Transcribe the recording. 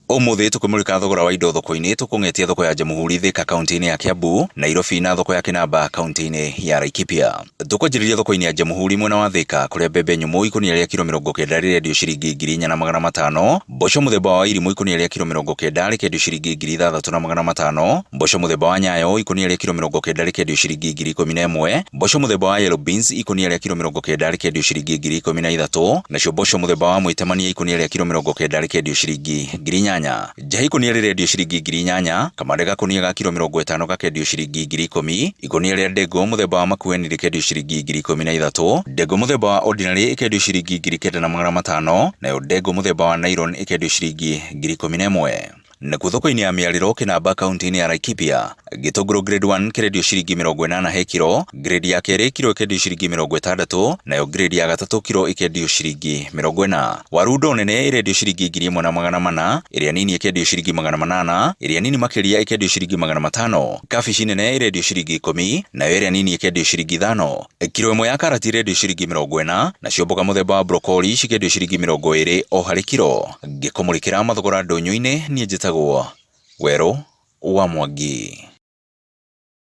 Umuthi tukumulika thogora wa indo thoko-ini tukungetia thoko ya Jamhuri Thika kaunti-ini ya Kiambu, Nairobi na thoko ya Kinamba kaunti-ini ya Laikipia. Tukunjiriria thoko-ini ya Jamhuri mwena wa Thika kuria mbembe nyumu ikunia ria kilo 90 rirendio ciringi 4,500, mboco muthemba wa Irimũ ikunia ria kilo 90 rikendio ciringi 6,500, mboco muthemba wa Nyayo ikunia ria kilo 90 rikendio ciringi 11,000, mboco muthemba wa Yellow Beans ikunia ria kilo 90 rikendio ciringi 13,000, nacio mboco muthemba wa Mwitemania ikunia ria kilo 90 rikendio ciringi 8,000. Njahi ikunia rirendio ciringi 8,000, kamande gakunia ga kilo 50 gakendio ciringi 10,000, ikunia ria ndengũ muthemba wa Makueni rikendio ciringi 13,000, ndengũ muthemba wa Ordinary ikendio ciringi 9,500, nayo ndengũ muthemba wa Nylon ikendio ciringi 11,000. Nakuo thoko-ini ya miariro Kinamba kaunti-ini ya Laikipia, gitunguru grade 1 kirendio ciringi 80 he kilo, grade ya keri kilo ikendio ciringi 60, nayo grade ya gatatu kilo ikendio ciringi 40. Waru ndo nene irendio ciringi 1,400, iria nini ikendio ciringi 800, iria nini makiria ikendio ciringi 500, kabici nene irendio ciringi 10, nayo iria nini ikendio ciringi 5. Kilo imwe ya karati irendio ciringi 40, nacio mboga muthemba wa broccoli cikendio ciringi 20 o hari kilo. Ngikumulikira mathogora ndonyo-ini nie Werũ wa Mwangi.